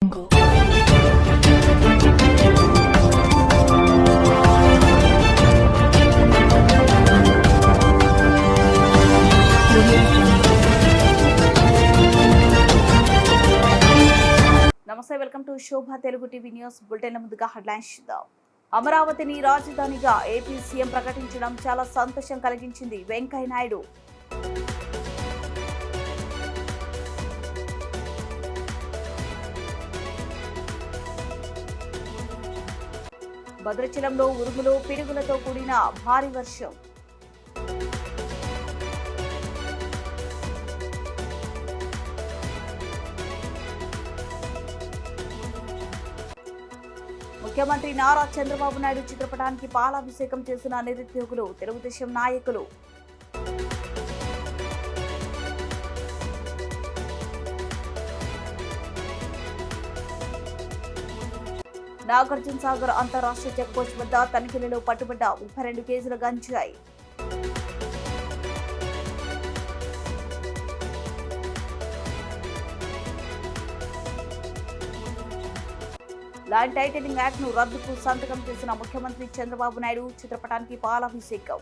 నమస్తే, welcome to Shobha Telugu TV news bulletin. ముందుగా headlines చూద్దాం. అమరావతిని రాజధానిగా ఏపీ సీఎం ప్రకటించడం చాలా సంతోషం కలిగించింది వెంకయ్య నాయుడు. భద్రాచలంలో ఉరుములు పిడుగులతో కూడిన భారీ వర్షం. ముఖ్యమంత్రి నారా చంద్రబాబు నాయుడు చిత్రపటానికి పాలాభిషేకం చేసిన నిరుద్యోగులు, తెలుగుదేశం నాయకులు. నాగార్జున సాగర్ అంతర్రాష్ట్రీయ చెక్పోస్ట్ వద్ద తనిఖీలలో పట్టుబడ్డ 32 కేజీల గంజాయి. ల్యాండ్ టైటిలింగ్ యాక్ట్ ను రద్దుకు సంతకం చేసిన ముఖ్యమంత్రి చంద్రబాబు నాయుడు చిత్రపటానికి పాలాభిషేకం.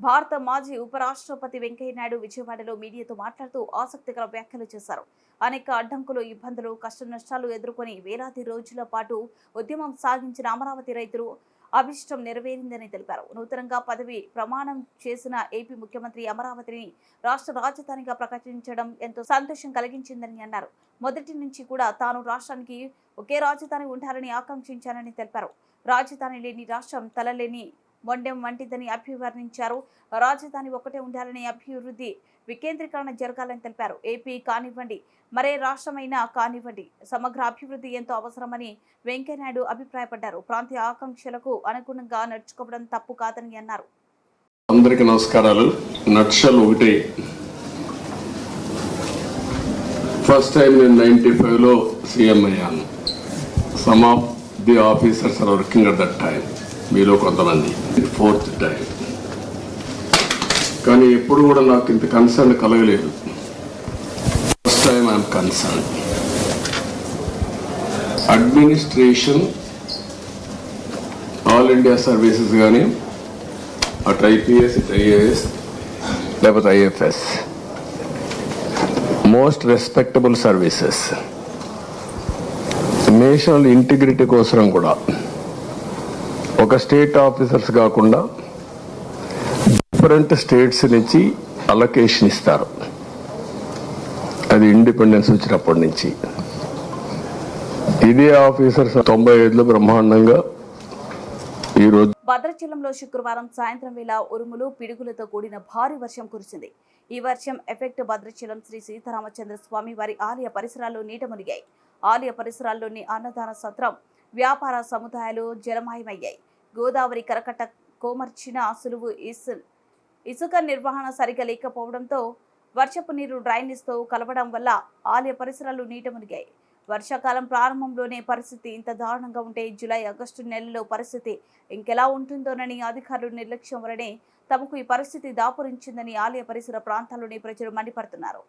భారత మాజీ ఉపరాష్ట్రపతి వెంకయ్య నాయుడు విజయవాడలో మీడియాతో మాట్లాడుతూ ఆసక్తికర వ్యాఖ్యలు చేశారు. అనేక అడ్డంకులు, ఇబ్బందులు, కష్ట నష్టాలు ఎదుర్కొని వేలాది రోజుల పాటు ఉద్యమం సాగించిన అమరావతి రైతులు అభిష్టం నెరవేరిందని తెలిపారు. నూతనంగా పదవి ప్రమాణం చేసిన ఏపీ ముఖ్యమంత్రి అమరావతిని రాష్ట్ర రాజధానిగా ప్రకటించడం ఎంతో సంతోషం కలిగించిందని అన్నారు. మొదటి నుంచి కూడా తాను రాష్ట్రానికి ఒకే రాజధాని ఉండాలని ఆకాంక్షించానని తెలిపారు. రాజధాని లేని రాష్ట్రం తలలేని మొండెం వంటిదని అభివర్ణించారు. రాజధాని ఒకటే ఉండాలని, అభివృద్ధి వికేంద్రీకరణ జరగాలని తెలిపారు. ఏపీ కానివ్వండి, మరే రాష్ట్రమైనా కానివ్వండి, సమగ్ర అభివృద్ధి ఎంతో అవసరమని వెంకయ్యనాయుడు అభిప్రాయపడ్డారు. ప్రాంతీయ ఆకాంక్షలకు అనుగుణంగా నడుచుకోవడం తప్పు కాదని అన్నారు. అందరికీ నమస్కారాలు. నక్షల్ ఒకటి ఫస్ట్ టైం నేను 95లో సీఎం అయ్యాను. Some of the officers are working at that time. మీలో కొంతమంది 4th టైం. కానీ ఎప్పుడు కూడా నాకు ఇంత కన్సర్న్ కలగలేదు. First time I'm concern. Administration, all India services కానీ, అటు ఐపీఎస్, ఇటు ఐఏఎస్, లేకపోతే IFS, most respectable services. National integrity కోసం కూడా ఒక స్టేట్ ఆఫీసర్స్ కాకుండా డిఫరెంట్ స్టేట్స్ నుంచి అలొకేషన్ ఇస్తారు. అది ఇండిపెండెన్స్ వచ్చినప్పటి నుంచి. ఇదే ఆఫీసర్స్ 95లో బ్రహ్మాండంగా ఈరోజు భద్రాచలంలో శుక్రవారం సాయంత్రం వేళ ఉరుములు పిడుగులతో కూడిన భారీ వర్షం కురిసింది. ఈ వర్షం ఎఫెక్ట్ భద్రాచలం శ్రీ సీతారామచంద్ర స్వామి వారి ఆలయ పరిసరాల్లో నీట మునిగాయి. ఆలయ పరిసరాల్లోని అన్నదాన సత్రం, వ్యాపార సముదాయాలు జలమయమయ్యాయి. గోదావరి కరకట్ట కోమర్చిన సులువు ఇసుక నిర్వహణ సరిగా లేకపోవడంతో వర్షపు నీరు డ్రైనేజ్తో కలవడం వల్ల ఆలయ పరిసరాలు నీట మునిగాయి. వర్షాకాలం ప్రారంభంలోనే పరిస్థితి ఇంత దారుణంగా ఉంటే జూలై, ఆగస్టు నెలల్లో పరిస్థితి ఇంకెలా ఉంటుందోనని అధికారులు నిర్లక్ష్యం వల్లనే తమకు ఈ పరిస్థితి దాపురించిందని ఆలయ పరిసర ప్రాంతాల్లోని ప్రజలు మండిపడుతున్నారు.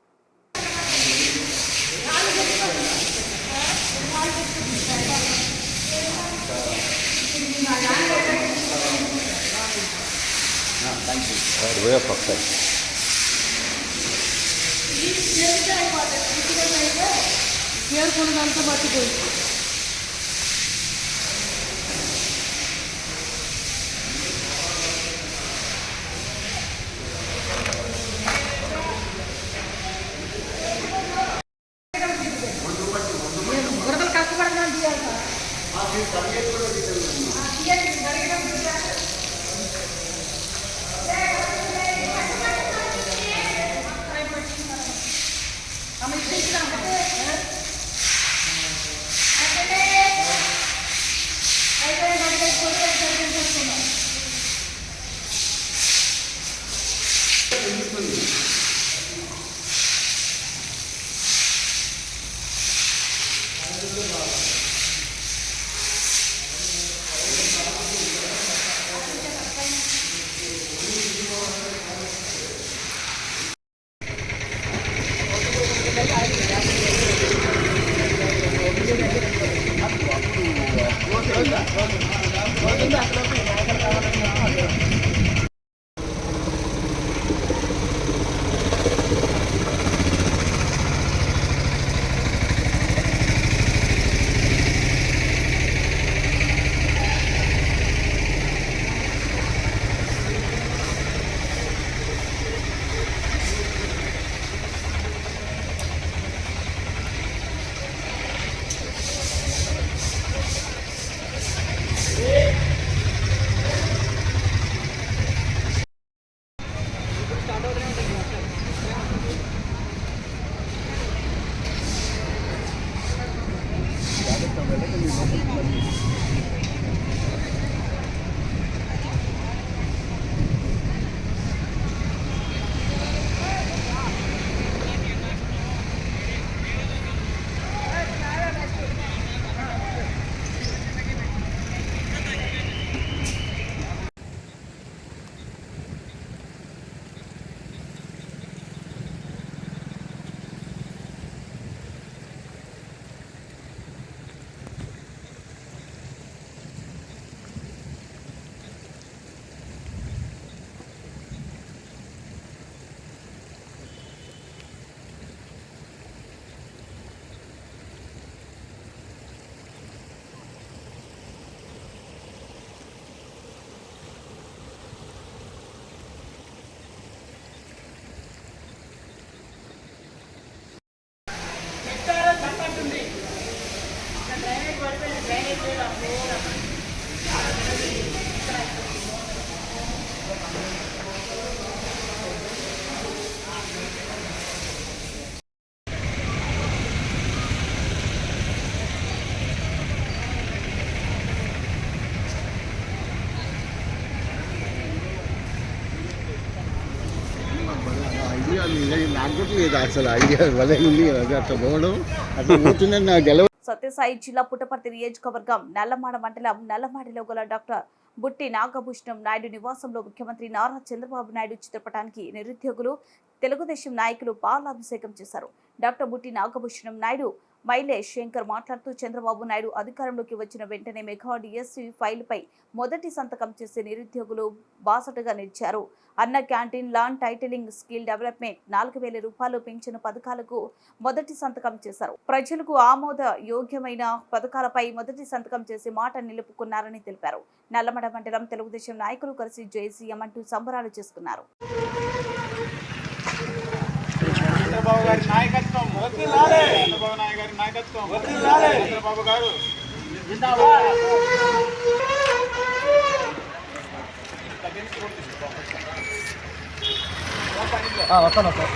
నాకు కూడా లేదు అసలు ఐడియా వలే ఉంది అది అట్లా పోవడం అట్లా పోతుందని నాకు గెలవ. సత్యసాయి జిల్లా పుట్టపర్తి నియోజకవర్గం నల్లమాడ మండలం నల్లమాడిలో గల డాక్టర్ బుట్టి నాగభూషణం నాయుడు నివాసంలో ముఖ్యమంత్రి నారా చంద్రబాబు నాయుడు చిత్రపటానికి నిరుద్యోగులు తెలుగుదేశం నాయకులు పాలాభిషేకం చేశారు. డాక్టర్ బుట్టి నాగభూషణం నాయుడు మైలేష్ శంకర్ మాట్లాడుతూ చంద్రబాబు నాయుడు అధికారంలోకి వచ్చిన వెంటనే మెగా డిఎస్సి ఫైల్పై మొదటి సంతకం చేసే నిరుద్యోగులు బాసటగా నిలిచారు. Anna canteen, land titling, skill development, 4,000 రూపాయలు పెంచిన పథకాలకు మొదటి సంతకం చేశారు. ప్రజలకు ఆమోద యోగ్యమైన పథకాలపై మొదటి సంతకం చేసి మాట నిలుపుకున్నారని తెలిపారు. నల్లమడ మండలం తెలుగుదేశం నాయకులు కలిసి జేసీఎం అంటూ సంబరాలు చేసుకున్నారు. చంద్రబాబు గారి నాయకత్వం వర్ధిల్లాలి. చంద్రబాబు నాయుడు గారి నాయకత్వం వర్ధిల్లాలి. చంద్రబాబు గారు జిందాబాద్. వస్తాను సార్.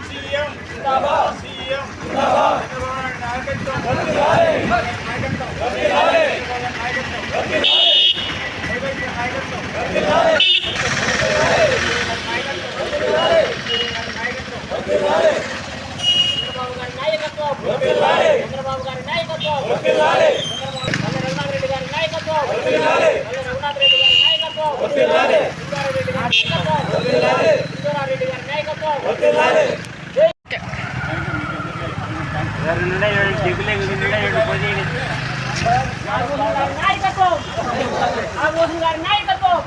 సీఎం జిందాబాద్. సీఎం జిందాబాద్. చంద్రబాబు నాయుడు నాయకత్వం వర్ధిల్లాలి. నాయకత్వం వర్ధిల్లాలి. నాయకత్వం వర్ధిల్లాలి. నాయకత్వం వర్ధిల్లాలి. చంద్రబాబు గారి నాయకత్వం వర్ధిల్లాలి. రఘునాథ్ రెడ్డి గారి నాయకత్వం వర్ధిల్లాలి. రఘునాథ్ రెడ్డి గారి నాయకత్వం వర్ధిల్లాలి. రెడ్డి గారి నాయకత్వం వర్ధిల్లాలి. రెడ్డి గారి నాయకత్వం వర్ధిల్లాలి. నాగభూషణం గారి నాయకత్వం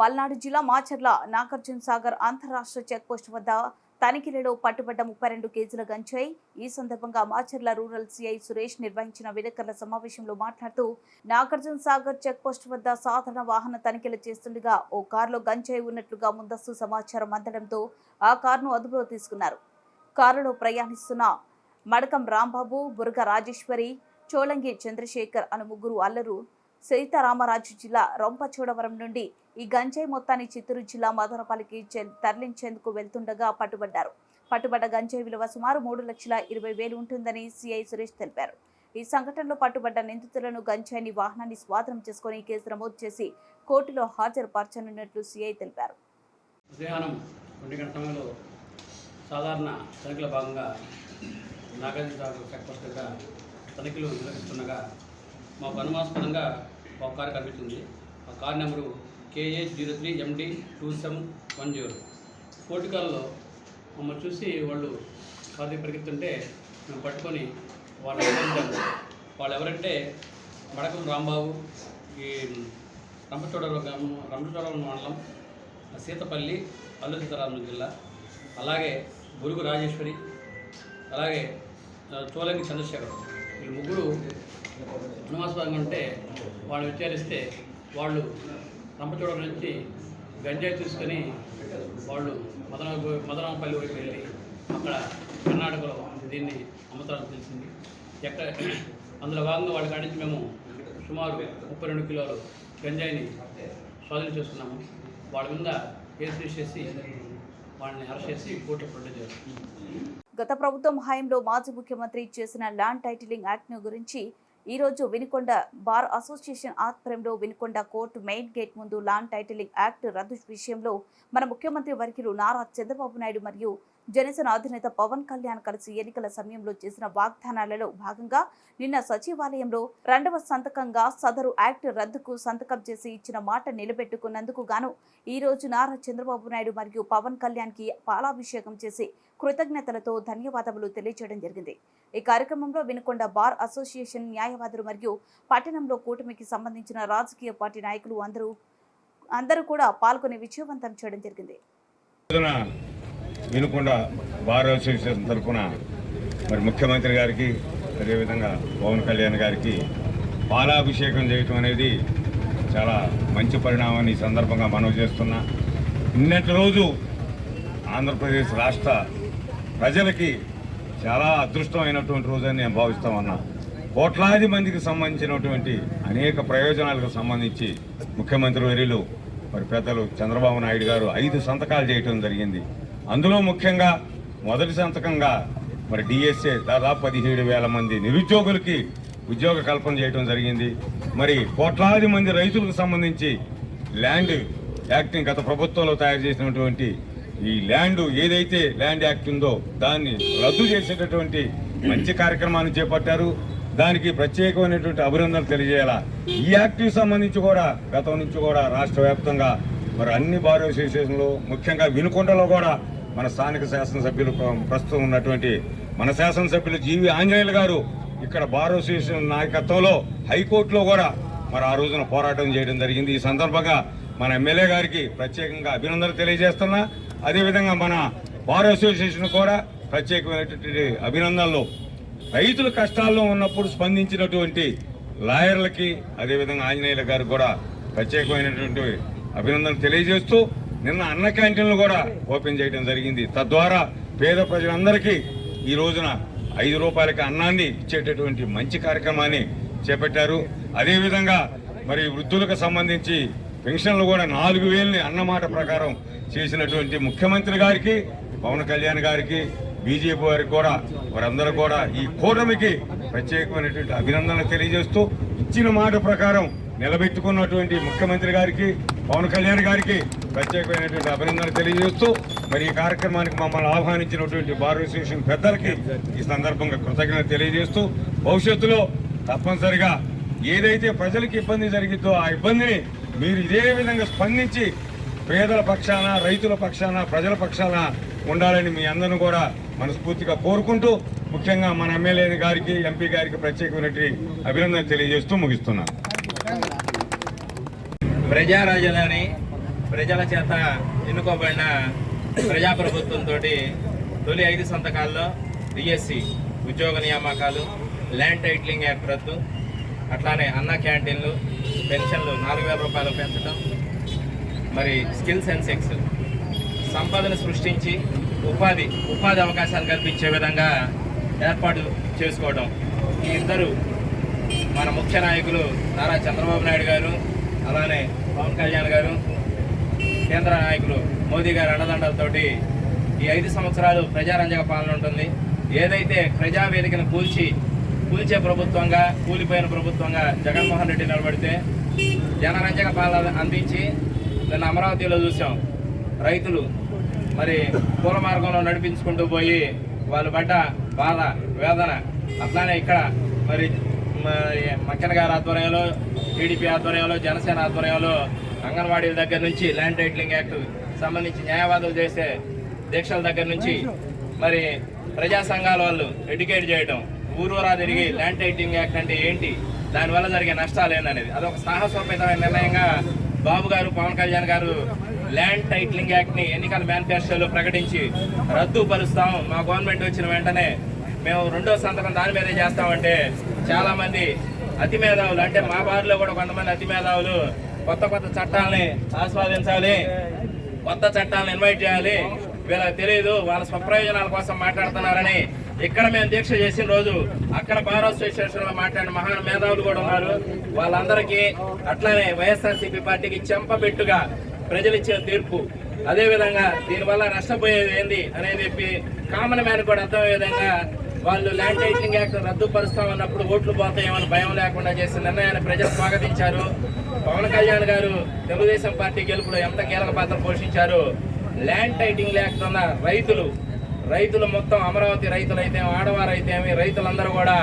పల్నాడు జిల్లా మాచర్ల నాగార్జున సాగర్ అంతర్రాష్ట్ర చెక్పోస్ట్ వద్ద తనిఖీలలో పట్టుబడ్డ 32 కేజీల గంజాయి. ఈ సందర్భంగా మాచర్ల రూరల్ సిఐ సురేష్ నిర్వహించిన విలేకరుల సమావేశంలో మాట్లాడుతూ నాగార్జున సాగర్ చెక్పోస్ట్ వద్ద సాధారణ వాహన తనిఖీలు చేస్తుండగా ఓ కారులో గంజాయి ఉన్నట్లుగా ముందస్తు సమాచారం అందడంతో ఆ కారును అదుపులో తీసుకున్నారు. కారులో ప్రయాణిస్తున్న మడకం రాంబాబు, బుర్గ రాజేశ్వరి, చోళంగి చంద్రశేఖర్ అను ముగ్గురు అల్లరు సీతారామరాజు జిల్లా రొంపచోడవరం నుండి ఈ గంజాయి మొత్తాన్ని చిత్తూరు జిల్లా మదనపల్లికి తరలించేందుకు వెళ్తుండగా పట్టుబడ్డారు. పట్టుబడ్డ గంజాయి విలువ సుమారు 3,20,000 ఉంటుందని సిఐ సురేష్ తెలిపారు. ఈ సంఘటనలో పట్టుబడ్డ నిందితులను గంజాయిని వాహనాన్ని స్వాధీనం చేసుకుని కేసు నమోదు చేసి కోర్టులో హాజరుపరచనున్నట్లు సిఐ తెలిపారు. ఉదయాన్నం 1 గంటల సమయంలో సాధారణ తనిఖీల భాగంగా నాగార్జున సాగర్ చెక్పోస్ట్ దగ్గర తనిఖీలు నిర్వహిస్తుండగా మాకు అనుమానాస్పదంగా ఒక కారు కనిపించింది. ఆ కారు నెంబరు KA03MD2710. కోటికాల్లో మమ్మల్ని చూసి వాళ్ళు కారు పరిగెత్తుంటే మేము పట్టుకొని వాళ్ళు ఎవరంటే మడకం రాంబాబు, ఈ రంపచోడవరం మండలం సీతపల్లి, అల్లూరి సీతారామరాజు జిల్లా, అలాగే బురుగు రాజేశ్వరి, అలాగే చోళంగి చంద్రశేఖర్, వీళ్ళు ముగ్గురు అనుమానాస్పదంగా ఉంటే వాళ్ళు విచారిస్తే వాళ్ళు రంపచోడవరం నుంచి గంజాయి తీసుకొని వాళ్ళు మదనపల్లి వైపు వెళ్ళి అక్కడ కర్ణాటకలో దీన్ని అమ్ముతారని తెలిసింది. అందులో భాగంగా వాళ్ళ కాడి నుంచి మేము సుమారు 32 కిలోలు గంజాయిని స్వాధీనం చేసుకున్నాము. వాళ్ళ మీద కేసు రిజిస్టర్ చేసి వాళ్ళని అరెస్ట్ చేసి కోర్టులో ప్రొడ్యూస్ చేస్తాం. గత ప్రభుత్వం హయాంలో మాజీ ముఖ్యమంత్రి చేసిన ల్యాండ్ టైటిలింగ్ యాక్ట్ను గురించి ఈ రోజు వినుకొండ బార్ అసోసియేషన్ ఆధ్వర్యంలో వినుకొండ కోర్టు మెయిన్ గేట్ ముందు ల్యాండ్ టైటిలింగ్ యాక్ట్ రద్దు విషయంలో మన ముఖ్యమంత్రి వర్యులు నారా చంద్రబాబు నాయుడు మరియు జనసేన అధినేత పవన్ కళ్యాణ్ కలిసి ఎన్నికల సమయంలో చేసిన వాగ్దానాలలో భాగంగా నిన్న సచివాలయంలో 2వ సంతకంగా సదరు యాక్ట్ రద్దుకు సంతకం చేసి ఇచ్చిన మాట నిలబెట్టుకున్నందుకు గాను ఈ రోజు నారా చంద్రబాబు నాయుడు మరియు పవన్ కళ్యాణ్ కి పాలాభిషేకం చేసి కృతజ్ఞతలతో ధన్యవాదాలు తెలియజేయడం జరిగింది. ఈ కార్యక్రమంలో వినుకొండ బార్ అసోసియేషన్ న్యాయవాదులు మరియు పట్టణంలో కూటమికి సంబంధించిన రాజకీయ పార్టీ నాయకులు అందరూ కూడా పాల్గొని విజయవంతం చేయడం జరిగింది. వినుకొండ బార్ అసోసియేషన్ తరఫున మరి ముఖ్యమంత్రి గారికి అదేవిధంగా పవన్ కళ్యాణ్ గారికి పాలాభిషేకం చేయటం అనేది చాలా మంచి పరిణామాన్ని ఈ సందర్భంగా మనవి చేస్తున్నా. నిన్నటి రోజు ఆంధ్రప్రదేశ్ రాష్ట్ర ప్రజలకి చాలా అదృష్టమైనటువంటి రోజు అని నేను భావిస్తా ఉన్నా. కోట్లాది మందికి సంబంధించినటువంటి అనేక ప్రయోజనాలకు సంబంధించి ముఖ్యమంత్రి వర్యులు మరి పెద్దలు చంద్రబాబు నాయుడు గారు 5 సంతకాలు చేయడం జరిగింది. అందులో ముఖ్యంగా మొదటి సంతకంగా మరి డిఎస్ఏ దాదాపు 17,000 మంది నిరుద్యోగులకి ఉద్యోగ కల్పన చేయడం జరిగింది. మరి కోట్లాది మంది రైతులకు సంబంధించి ల్యాండ్ యాక్ట్ని గత ప్రభుత్వంలో తయారు చేసినటువంటి ఈ ల్యాండ్ ఏదైతే ల్యాండ్ యాక్ట్ ఉందో దాన్ని రద్దు చేసేటటువంటి మంచి కార్యక్రమాన్ని చేపట్టారు. దానికి ప్రత్యేకమైనటువంటి అభినందనలు తెలియజేయాలా. ఈ యాక్ట్కి సంబంధించి కూడా గతం నుంచి కూడా రాష్ట్ర వ్యాప్తంగా మరి అన్ని బార్ అసోసియేషన్లు ముఖ్యంగా వినుకొండలో కూడా మన స్థానిక శాసనసభ్యులు ప్రస్తుతం ఉన్నటువంటి మన శాసనసభ్యులు జీవి ఆంజనేయులు గారు ఇక్కడ బార్ అసోసియేషన్ నాయకత్వంలో హైకోర్టులో కూడా మరి ఆ రోజున పోరాటం చేయడం జరిగింది. ఈ సందర్భంగా మన ఎమ్మెల్యే గారికి ప్రత్యేకంగా అభినందనలు తెలియజేస్తున్నా. అదేవిధంగా మన బార్ అసోసియేషన్ కూడా ప్రత్యేకమైనటువంటి అభినందనలు. రైతులు కష్టాల్లో ఉన్నప్పుడు స్పందించినటువంటి లాయర్లకి అదేవిధంగా ఆంజనేయుల గారికి కూడా ప్రత్యేకమైనటువంటి అభినందనలు తెలియజేస్తూ నిన్న అన్న క్యాంటీన్లు కూడా ఓపెన్ చేయడం జరిగింది. తద్వారా పేద ప్రజలందరికీ ఈ రోజున 5 రూపాయలకి అన్నాన్ని ఇచ్చేటటువంటి మంచి కార్యక్రమాన్ని చేపట్టారు. అదేవిధంగా మరి వృద్ధులకు సంబంధించి పెన్షన్లు కూడా 4,000ని అన్నమాట ప్రకారం చేసినటువంటి ముఖ్యమంత్రి గారికి, పవన్ కళ్యాణ్ గారికి, బీజేపీ వారికి కూడా వారందరూ కూడా ఈ కూటమికి ప్రత్యేకమైనటువంటి అభినందనలు తెలియజేస్తూ ఇచ్చిన మాట ప్రకారం నిలబెట్టుకున్నటువంటి ముఖ్యమంత్రి గారికి, పవన్ కళ్యాణ్ గారికి ప్రత్యేకమైనటువంటి అభినందనలు తెలియజేస్తూ మరి ఈ కార్యక్రమానికి మమ్మల్ని ఆహ్వానించినటువంటి బార్ అసోసియేషన్ పెద్దలకి ఈ సందర్భంగా కృతజ్ఞతలు తెలియజేస్తూ భవిష్యత్తులో తప్పనిసరిగా ఏదైతే ప్రజలకు ఇబ్బంది జరిగిందో ఆ ఇబ్బందిని మీరు ఇదే విధంగా స్పందించి పేదల పక్షాన, రైతుల పక్షాన, ప్రజల పక్షాన ఉండాలని మీ అందరిని కూడా మనస్ఫూర్తిగా కోరుకుంటూ ముఖ్యంగా మన ఎమ్మెల్యే గారికి, ఎంపీ గారికి ప్రత్యేకమైనటువంటి అభినందనలు తెలియజేస్తూ ముగిస్తున్నాను. ప్రజారాజధాని ప్రజల చేత ఎన్నుకోబడిన ప్రజాప్రభుత్వంతో తొలి 5 సంతకాల్లో డిఎస్సి ఉద్యోగ నియామకాలు, ల్యాండ్ టైటిలింగ్ యాక్ట్ రద్దు, అట్లానే అన్న క్యాంటీన్లు, పెన్షన్లు 4,000 రూపాయలు పెంచడం, మరి స్కిల్ సెన్సెక్స్ సంపదను సృష్టించి ఉపాధి అవకాశాలు కల్పించే విధంగా ఏర్పాటు చేసుకోవడం. ఈ ఇద్దరు మన ముఖ్య నాయకులు నారా చంద్రబాబు నాయుడు గారు, అలానే పవన్ కళ్యాణ్ గారు, కేంద్ర నాయకులు మోదీ గారి అండదండలతోటి ఈ 5 సంవత్సరాలు ప్రజారంజక పాలన ఉంటుంది. ఏదైతే ప్రజావేదికను కూల్చే ప్రభుత్వంగా, కూలిపోయిన ప్రభుత్వంగా జగన్మోహన్ రెడ్డి నిలబడితే జనరంజక పాలన అందించి నిన్న అమరావతిలో చూసాం. రైతులు మరి పూల మార్గంలో నడిపించుకుంటూ పోయి వాళ్ళు పడ్డ బాధ, వేదన. అట్లానే ఇక్కడ మరి మక్కన గారి ఆధ్వర్యంలో, టీడీపీ ఆధ్వర్యంలో, జనసేన ఆధ్వర్యంలో అంగన్వాడీల దగ్గర నుంచి ల్యాండ్ టైటిలింగ్ యాక్ట్ సంబంధించి న్యాయవాదులు చేసే దీక్షల దగ్గర నుంచి మరి ప్రజా సంఘాల వాళ్ళు ఎడ్యుకేట్ చేయడం, ఊరూరా తిరిగి ల్యాండ్ టైటిలింగ్ యాక్ట్ అంటే ఏంటి, దానివల్ల జరిగే నష్టాలు ఏందనేది అదొక సాహసోపేతమైన నిర్ణయంగా బాబు గారు, పవన్ కళ్యాణ్ గారు ల్యాండ్ టైటిలింగ్ యాక్ట్ని ఎన్నికల మేనిఫెస్టోలో ప్రకటించి రద్దు పరుస్తాం, మా గవర్నమెంట్ వచ్చిన వెంటనే మేము 2వ సంతకం దాని మీదే చేస్తామంటే చాలామంది అతి మేధావులు, అంటే మా బారిలో కూడా కొంతమంది అతి మేధావులు కొత్త చట్టాలని ఆస్వాదించాలి, కొత్త చట్టాలను ఇన్వైట్ చేయాలి, వీళ్ళకి తెలియదు, వాళ్ళ స్వప్రయోజనాల కోసం మాట్లాడుతున్నారని ఇక్కడ మేము దీక్ష చేసిన రోజు అక్కడ బార్ అసోసియేషన్లో మాట్లాడిన మహా మేధావులు కూడా ఉన్నారు. వాళ్ళందరికీ అట్లానే వైఎస్ఆర్సీపీ పార్టీకి చెంపబెట్టుగా ప్రజలు ఇచ్చిన తీర్పు, అదేవిధంగా దీనివల్ల నష్టపోయేది ఏంది అనేది చెప్పి కామన్ మ్యాన్ కూడా అర్థమయ్యే విధంగా వాళ్ళు ల్యాండ్ టైటిలింగ్ యాక్ట్ రద్దుపరుస్తామన్నప్పుడు ఓట్లు పోతాయేమని భయం లేకుండా చేసిన నిర్ణయాన్ని ప్రజలు స్వాగతించారు. పవన్ కళ్యాణ్ గారు తెలుగుదేశం పార్టీ గెలుపులో ఎంత కీలక పాత్ర పోషించారు. ల్యాండ్ టైటిలింగ్ యాక్ట్ ఉన్న రైతులు మొత్తం అమరావతి రైతులైతే, ఆడవారైతేమి, రైతులందరూ కూడా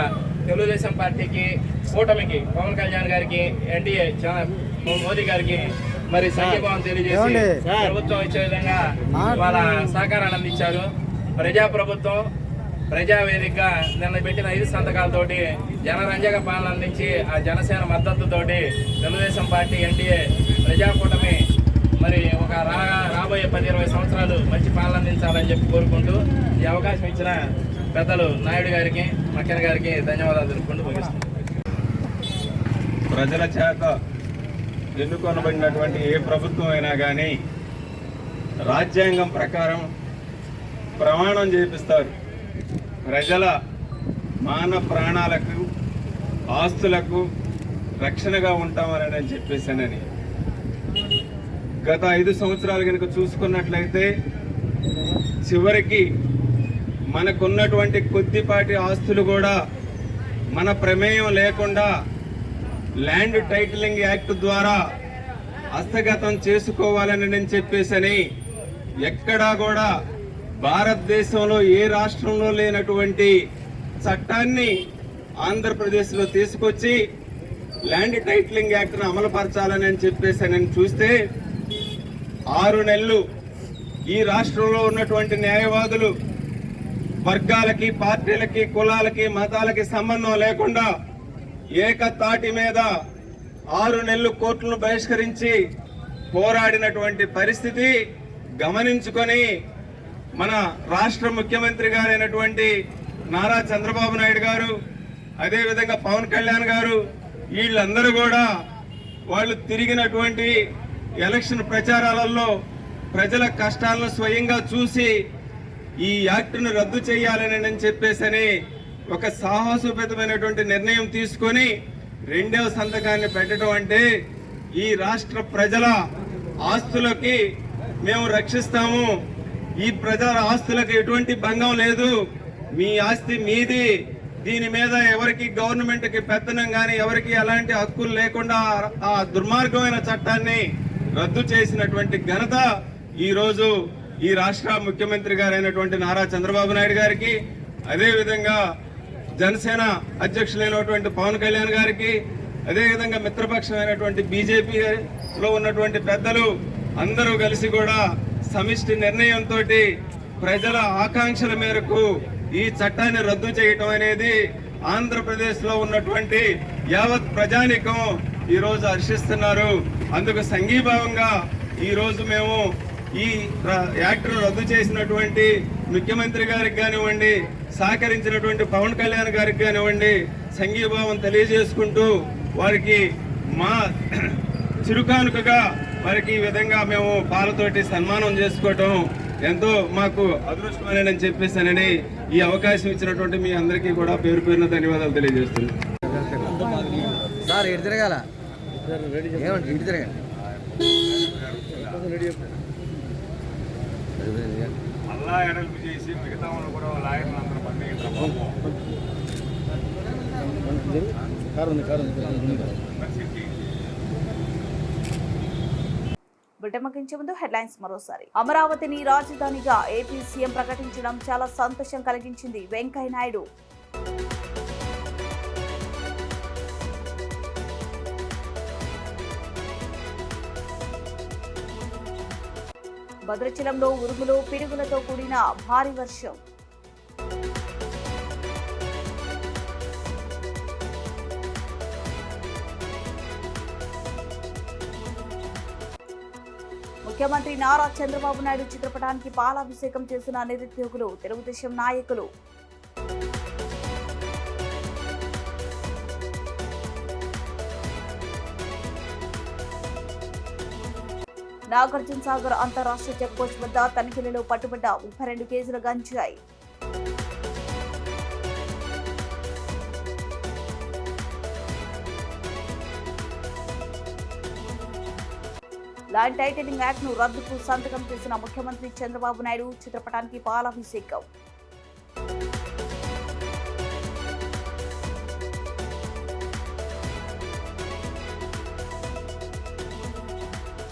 తెలుగుదేశం పార్టీకి, కూటమికి, పవన్ కళ్యాణ్ గారికి, ఎన్డీఏ మోదీ గారికి మరి సంఘీభావం తెలియజేసి ప్రభుత్వం ఇచ్చే విధంగా వాళ్ళ సహకారాన్ని అందించారు. ప్రజాప్రభుత్వం, ప్రజావేదికగా నిన్న పెట్టిన 5 సంతకాలతోటి జనరంజక పాలన అందించి ఆ జనసేన మద్దతుతోటి తెలుగుదేశం పార్టీ, ఎన్డీఏ, ప్రజాకూటమి మరి ఒక రాబోయే 10-20 సంవత్సరాలు మంచి పాలన అందించాలని చెప్పి కోరుకుంటూ ఈ అవకాశం ఇచ్చిన పెద్దలు నాయుడు గారికి, మక్కన్ గారికి ధన్యవాదాలు తెలుపుకుంటూ ముగిస్తున్నాం. ప్రజల చేత ఎన్నుకొనబడినటువంటి ఏ ప్రభుత్వం అయినా కానీ రాజ్యాంగం ప్రకారం ప్రమాణం చేపిస్తారు. ప్రజల మాన ప్రాణాలకు ఆస్తులకు రక్షణగా ఉంటామని చెప్పేసానని. గత 5 సంవత్సరాలు కనుక చూసుకున్నట్లయితే చివరికి మనకున్నటువంటి కొద్దిపాటి ఆస్తులు కూడా మన ప్రమేయం లేకుండా ల్యాండ్ టైటిలింగ్ యాక్ట్ ద్వారా హస్తగతం చేసుకోవాలని చెప్పేసని ఎక్కడా కూడా భారతదేశంలో ఏ రాష్ట్రంలో లేనటువంటి చట్టాన్ని ఆంధ్రప్రదేశ్లో తీసుకొచ్చి ల్యాండ్ టైటిలింగ్ యాక్ట్ను అమలుపరచాలని చెప్పేసి చూస్తే 6 నెలలు ఈ రాష్ట్రంలో ఉన్నటువంటి న్యాయవాదులు వర్గాలకి, పార్టీలకి, కులాలకి, మతాలకి సంబంధం లేకుండా ఏకతాటి మీద 6 నెలలు కోర్టులను బహిష్కరించి పోరాడినటువంటి పరిస్థితి గమనించుకొని మన రాష్ట్ర ముఖ్యమంత్రి గారైనటువంటి నారా చంద్రబాబు నాయుడు గారు, అదేవిధంగా పవన్ కళ్యాణ్ గారు, వీళ్ళందరూ కూడా వాళ్ళు తిరిగినటువంటి ఎలక్షన్ ప్రచారాలలో ప్రజల కష్టాలను స్వయంగా చూసి ఈ యాక్ట్ను రద్దు చేయాలని చెప్పేసని ఒక సాహసోపేతమైనటువంటి నిర్ణయం తీసుకొని 2వ సంతకాన్ని పెట్టడం అంటే ఈ రాష్ట్ర ప్రజల ఆస్తులకి మేము రక్షిస్తాము, ఈ ప్రజల ఆస్తులకు ఎటువంటి భంగం లేదు, మీ ఆస్తి మీది, దీని మీద ఎవరికి గవర్నమెంట్కి పెత్తనం కానీ ఎవరికి ఎలాంటి హక్కులు లేకుండా ఆ దుర్మార్గమైన చట్టాన్ని రద్దు చేసినటువంటి ఘనత ఈరోజు ఈ రాష్ట్ర ముఖ్యమంత్రి గారైనటువంటి నారా చంద్రబాబు నాయుడు గారికి, అదేవిధంగా జనసేన అధ్యక్షులైనటువంటి పవన్ కళ్యాణ్ గారికి, అదేవిధంగా మిత్రపక్షమైనటువంటి బీజేపీలో ఉన్నటువంటి పెద్దలు అందరూ కలిసి కూడా సమిష్టి నిర్ణయంతో ప్రజల ఆకాంక్షల మేరకు ఈ చట్టాన్ని రద్దు చేయటం అనేది ఆంధ్రప్రదేశ్లో ఉన్నటువంటి యావత్ ప్రజానికం ఈరోజు హర్షిస్తున్నారు. అందుకు సంఘీభావంగా ఈరోజు మేము ఈ యాక్ట్ను రద్దు చేసినటువంటి ముఖ్యమంత్రి గారికి కానివ్వండి, సహకరించినటువంటి పవన్ కళ్యాణ్ గారికి కానివ్వండి సంఘీభావం తెలియజేసుకుంటూ వారికి మా చిరుకానుకగా వారికి ఈ విధంగా మేము పాలతోటి సన్మానం చేసుకోవటం ఎంతో మాకు అదృష్టమని చెప్పేసానని ఈ అవకాశం ఇచ్చినటువంటి మీ అందరికీ కూడా పేరు పేరున ధన్యవాదాలు తెలియజేస్తున్నాను. సార్ ఇటు తిరగాల ఏమంటారు, ఇటు తిరగాలి. అల్లా ఎడల్పు చేసి మిగతా వాళ్ళు కూడా లాయర్లు అందరూ ముగించే ముందు హెడ్లైన్స్ మరోసారి. అమరావతిని రాజధానిగా ఏపీ సీఎం ప్రకటించడం చాలా సంతోషం కలిగించింది వెంకయ్య నాయుడు. భద్రాచలంలో ఉరుములు పిడుగులతో కూడిన భారీ వర్షం. ముఖ్యమంత్రి నారా చంద్రబాబు నాయుడు చిత్రపటానికి పాలాభిషేకం చేసిన నిరుద్యోగులు, తెలుగుదేశం నాయకులు. నాగార్జున సాగర్ అంతర్రాష్ట్రీయ చెక్పోస్ట్ వద్ద తనిఖీలలో పట్టుబడ్డ 32 కేజీల గంజాయి. ల్యాండ్ టైటిలింగ్ యాక్ట్ ను రద్దుకు సంతకం చేసిన ముఖ్యమంత్రి చంద్రబాబు నాయుడు చిత్రపటానికి పాలాభిషేకం.